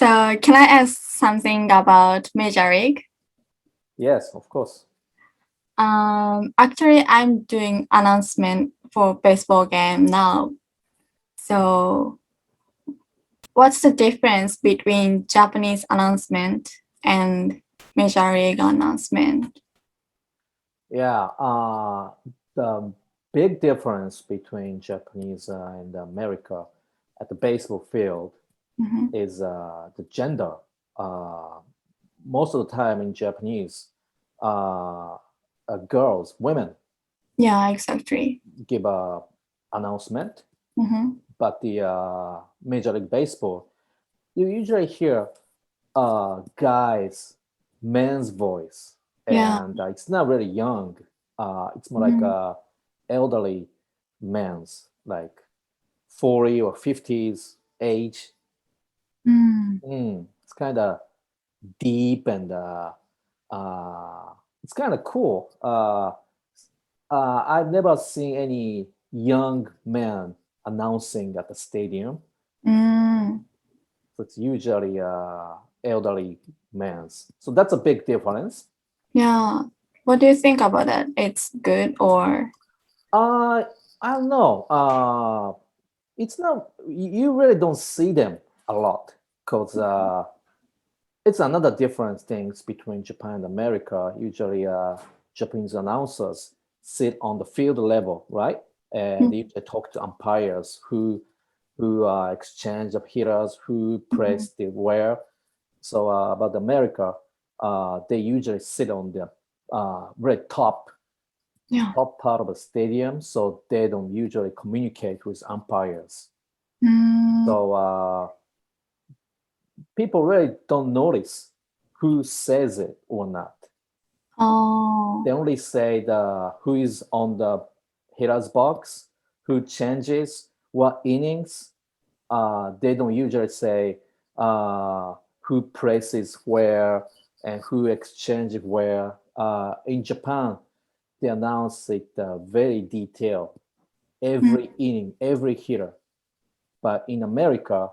So can I ask something about Major League? Yes, of course. Actually, I'm doing announcement for baseball game now. So what's the difference between Japanese announcement and Major League announcement? Yeah, the big difference between Japanese and America at the baseball field is the gender. Most of the time in Japanese, girls, women Yeah, exactly. give a announcement, but the Major League Baseball, you usually hear guys, men's voice, Yeah. and it's not really young. It's more like elderly men's, like 40 or 50s age. It's kind of deep and it's kind of cool. I've never seen any young man announcing at the stadium. So it's usually elderly men. So that's a big difference. Yeah. What do you think about that? It's good or? I don't know. It's not. You really don't see them a lot because it's another different things between Japan and America. Usually, Japanese announcers sit on the field level, right? And they talk to umpires who exchange of hitters, who press the where. So about America, they usually sit on the very top part of the stadium, so they don't usually communicate with umpires. So people really don't notice who says it or not. They only say who is on the hitter's box, who changes, what innings. They don't usually say who presses where and who exchanges where. In Japan, they announce it very detailed, every inning, every hitter. But in America,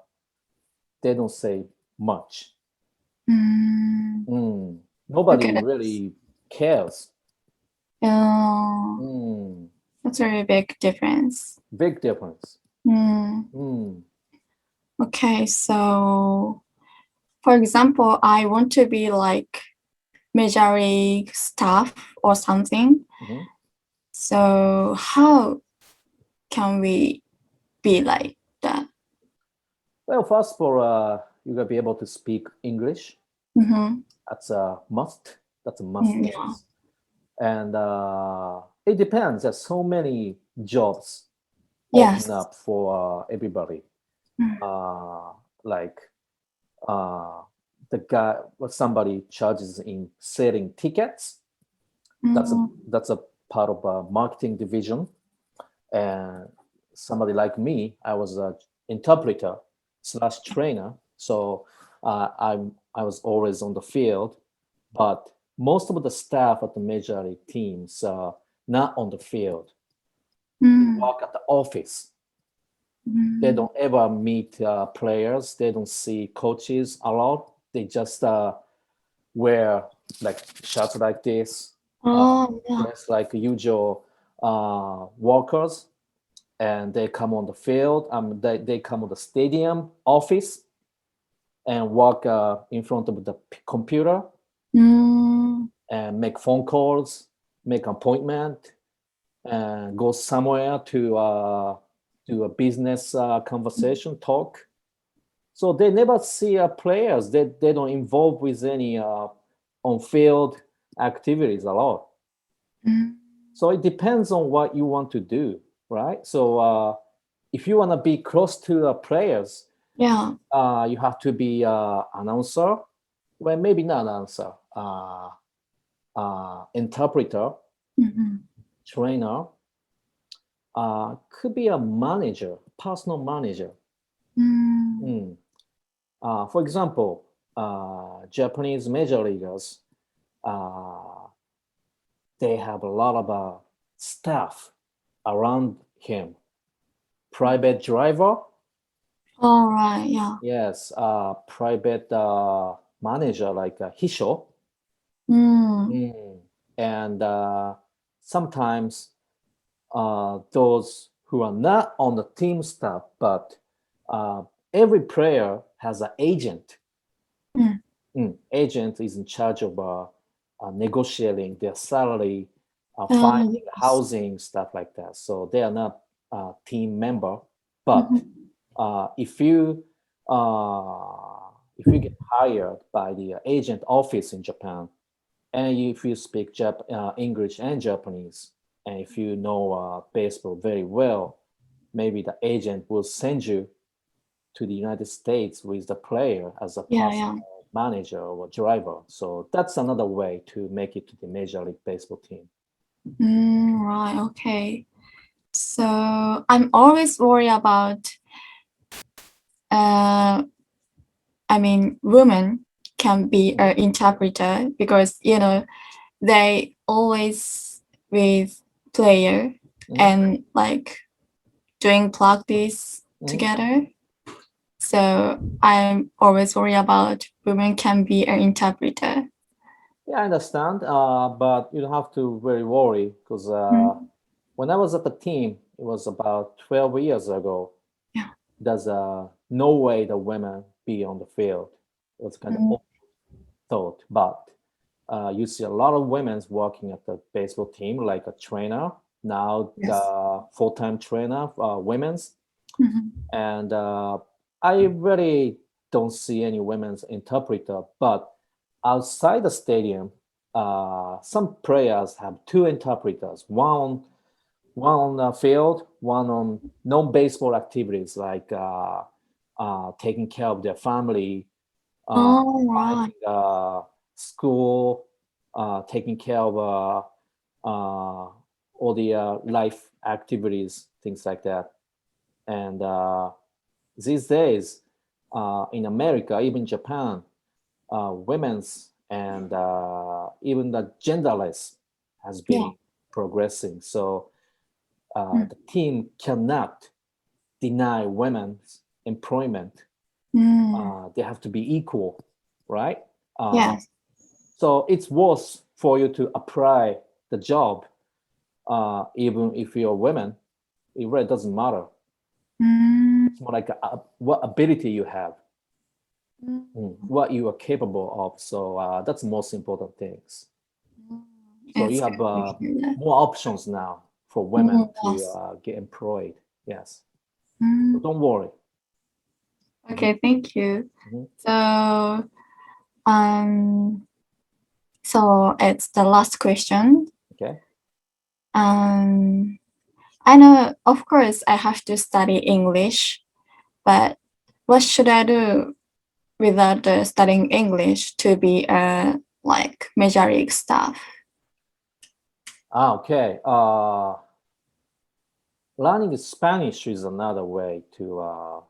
they don't say much. Nobody really cares. That's a very big difference. Big difference. Okay, so for example, I want to be like Major League staff or something. So how can we be like that? Well, first of all, you gotta be able to speak English. That's a must. That's a must. Yeah. And it depends. There's so many jobs Yes. open up for everybody. Like the guy, somebody charges in selling tickets. That's a part of a marketing division. And somebody like me, I was an interpreter / trainer. So I was always on the field, but most of the staff at the major league teams are not on the field. They work at the office. They don't ever meet players. They don't see coaches a lot. They just wear like shirts like this, dress like usual workers, and they come on the field. They come on the stadium office and walk in front of the computer and make phone calls, make appointment, and go somewhere to do a business conversation, talk. So they never see players. They don't involve with any on-field activities at all. So it depends on what you want to do, right? So if you want to be close to the players, you have to be an announcer. Well, maybe not announcer, interpreter, trainer, could be a manager, personal manager. For example, Japanese major leaguers, they have a lot of staff around him. Private driver, All right. Yeah. Yes, private manager like Hisho. Mm. And sometimes those who are not on the team staff, but every player has an agent. Agent is in charge of negotiating their salary, finding housing, stuff like that. So they are not a team member. But if you get hired by the agent office in Japan, and if you speak English and Japanese, and if you know baseball very well, maybe the agent will send you to the United States with the player as a possible manager or driver. So that's another way to make it to the Major League Baseball team. Right. Okay. So I'm always worried about, women can be an interpreter because, they always with player and like doing practice together. So I'm always worried about women can be an interpreter. Yeah, I understand, but you don't have to very worry because when I was at the team, it was about 12 years ago. Yeah. There's no way the women be on the field. It was kind of thought, but you see a lot of women working at the baseball team, like a trainer, now the full-time trainer, women's. And I really don't see any women's interpreter, but outside the stadium, some players have two interpreters, one on the field, one on non-baseball activities like taking care of their family, finding school, taking care of all the life activities, things like that. And these days, in America, even Japan, women's and even the genderless has been progressing. So the team cannot deny women's employment. They have to be equal, right? Yes. So it's worth for you to apply the job, even if you're a woman. It really doesn't matter. It's more like what ability you have, what you are capable of. So that's the most important things. So you have more options now for women to get employed. Yes. So don't worry. Okay, thank you. So it's the last question. Okay. I know, of course, I have to study English, but what should I do without studying English to be a like major league staff? Okay. Learning Spanish is another way to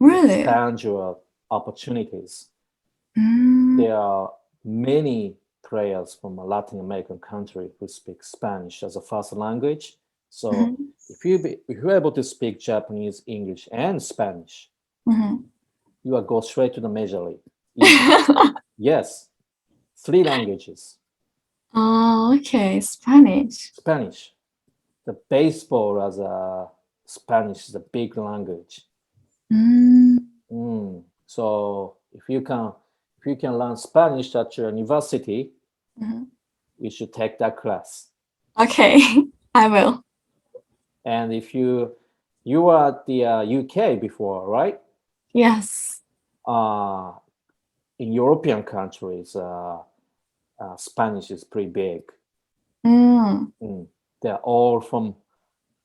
Really? expand your opportunities. There are many players from a Latin American country who speak Spanish as a first language. So if you're able to speak Japanese, English, and Spanish, you will go straight to the major league. Yes, 3 languages. Oh, okay, Spanish. Spanish. The baseball as a Spanish is a big language. So if you can learn Spanish at your university, you should take that class. Okay, I will. And if you were at the UK before, right? Yes. In European countries, Spanish is pretty big. They're all from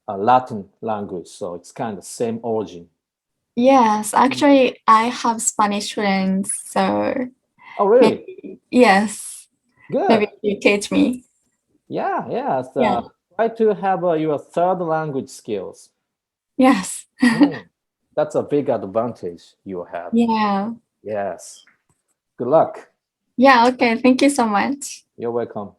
Latin language, so it's kind of same origin. Yes, actually, I have Spanish friends, so. Oh, really? Maybe, yes. Good. Maybe you teach me. Yeah. Try to have your third language skills. Yes. That's a big advantage you have. Yeah. Yes. Good luck. Yeah, okay. Thank you so much. You're welcome.